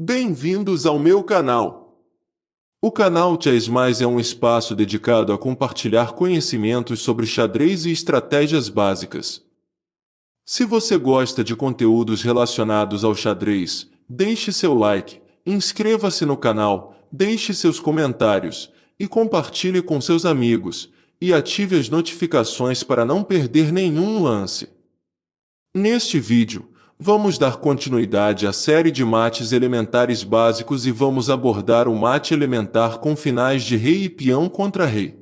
Bem-vindos ao meu canal. O canal Chess Mais é um espaço dedicado a compartilhar conhecimentos sobre xadrez e estratégias básicas. Se você gosta de conteúdos relacionados ao xadrez, deixe seu like, inscreva-se no canal, deixe seus comentários e compartilhe com seus amigos, e ative as notificações para não perder nenhum lance. Neste vídeo, vamos dar continuidade à série de mates elementares básicos e vamos abordar o mate elementar com finais de rei e peão contra rei.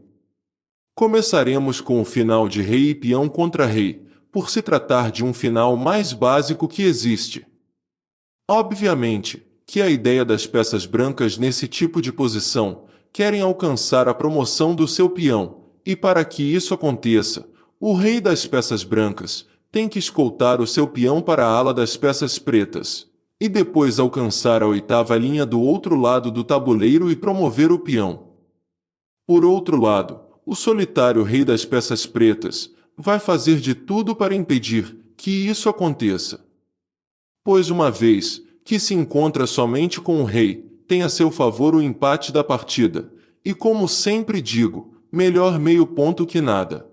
Começaremos com o final de rei e peão contra rei, por se tratar de um final mais básico que existe. Obviamente, que a ideia das peças brancas nesse tipo de posição querem alcançar a promoção do seu peão, e para que isso aconteça, o rei das peças brancas tem que escoltar o seu peão para a ala das peças pretas, e depois alcançar a oitava linha do outro lado do tabuleiro e promover o peão. Por outro lado, o solitário rei das peças pretas vai fazer de tudo para impedir que isso aconteça. Pois uma vez que se encontra somente com o rei, tem a seu favor o empate da partida, e como sempre digo, melhor meio ponto que nada.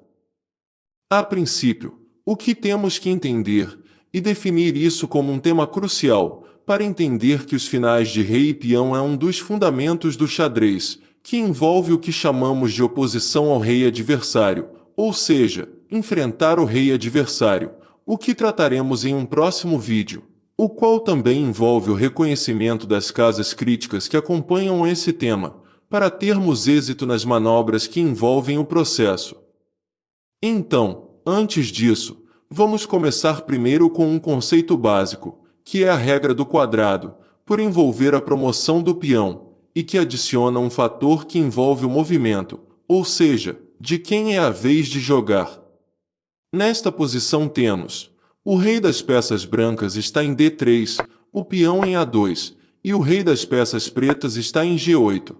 A princípio, o que temos que entender, e definir isso como um tema crucial, para entender que os finais de rei e peão é um dos fundamentos do xadrez, que envolve o que chamamos de oposição ao rei adversário, ou seja, enfrentar o rei adversário, o que trataremos em um próximo vídeo, o qual também envolve o reconhecimento das casas críticas que acompanham esse tema, para termos êxito nas manobras que envolvem o processo. Então, antes disso, vamos começar primeiro com um conceito básico, que é a regra do quadrado, por envolver a promoção do peão, e que adiciona um fator que envolve o movimento, ou seja, de quem é a vez de jogar. Nesta posição temos: o rei das peças brancas está em D3, o peão em A2, e o rei das peças pretas está em G8.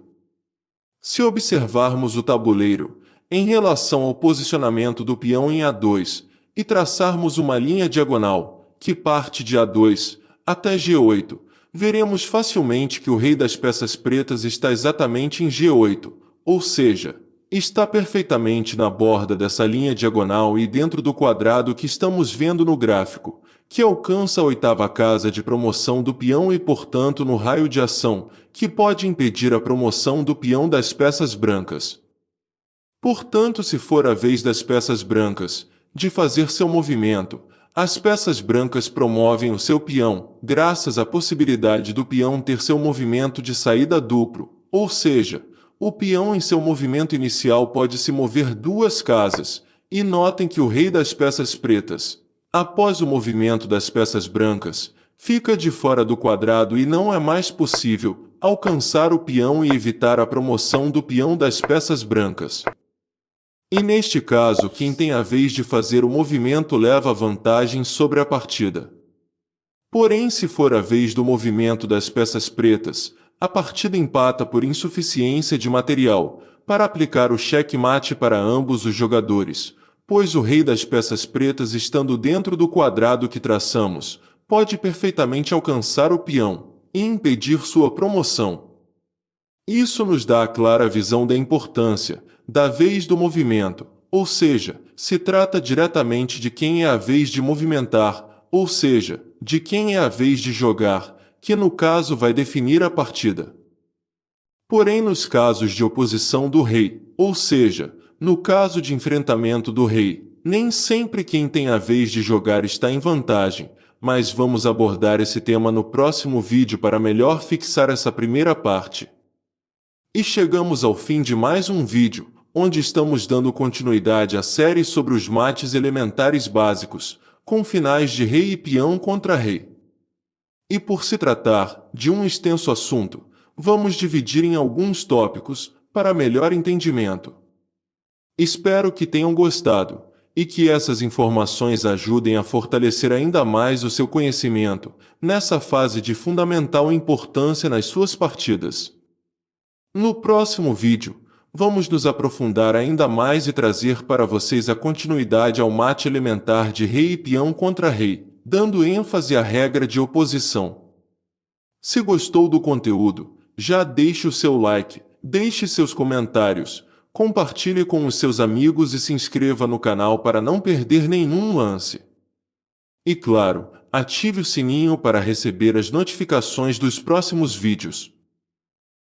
Se observarmos o tabuleiro, em relação ao posicionamento do peão em A2, e traçarmos uma linha diagonal, que parte de A2 até G8, veremos facilmente que o rei das peças pretas está exatamente em G8, ou seja, está perfeitamente na borda dessa linha diagonal e dentro do quadrado que estamos vendo no gráfico, que alcança a oitava casa de promoção do peão e, portanto, no raio de ação, que pode impedir a promoção do peão das peças brancas. Portanto, se for a vez das peças brancas de fazer seu movimento, as peças brancas promovem o seu peão, graças à possibilidade do peão ter seu movimento de saída duplo, ou seja, o peão em seu movimento inicial pode se mover 2 casas, e notem que o rei das peças pretas, após o movimento das peças brancas, fica de fora do quadrado e não é mais possível alcançar o peão e evitar a promoção do peão das peças brancas. E neste caso, quem tem a vez de fazer o movimento leva vantagem sobre a partida. Porém, se for a vez do movimento das peças pretas, a partida empata por insuficiência de material, para aplicar o checkmate para ambos os jogadores, pois o rei das peças pretas, estando dentro do quadrado que traçamos, pode perfeitamente alcançar o peão e impedir sua promoção. Isso nos dá a clara visão da importância da vez do movimento, ou seja, se trata diretamente de quem é a vez de movimentar, ou seja, de quem é a vez de jogar, que no caso vai definir a partida. Porém, nos casos de oposição do rei, ou seja, no caso de enfrentamento do rei, nem sempre quem tem a vez de jogar está em vantagem, mas vamos abordar esse tema no próximo vídeo para melhor fixar essa primeira parte. E chegamos ao fim de mais um vídeo, onde estamos dando continuidade à série sobre os mates elementares básicos, com finais de rei e peão contra rei. E por se tratar de um extenso assunto, vamos dividir em alguns tópicos, para melhor entendimento. Espero que tenham gostado, e que essas informações ajudem a fortalecer ainda mais o seu conhecimento, nessa fase de fundamental importância nas suas partidas. No próximo vídeo, vamos nos aprofundar ainda mais e trazer para vocês a continuidade ao mate elementar de rei e peão contra rei, dando ênfase à regra de oposição. Se gostou do conteúdo, já deixe o seu like, deixe seus comentários, compartilhe com os seus amigos e se inscreva no canal para não perder nenhum lance. E claro, ative o sininho para receber as notificações dos próximos vídeos.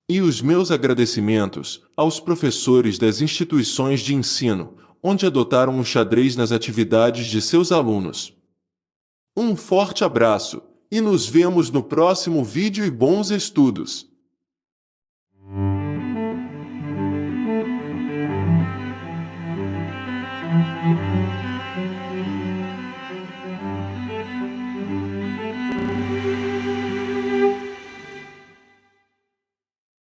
E os meus agradecimentos aos professores das instituições de ensino, onde adotaram o xadrez nas atividades de seus alunos. Um forte abraço, e nos vemos no próximo vídeo e bons estudos!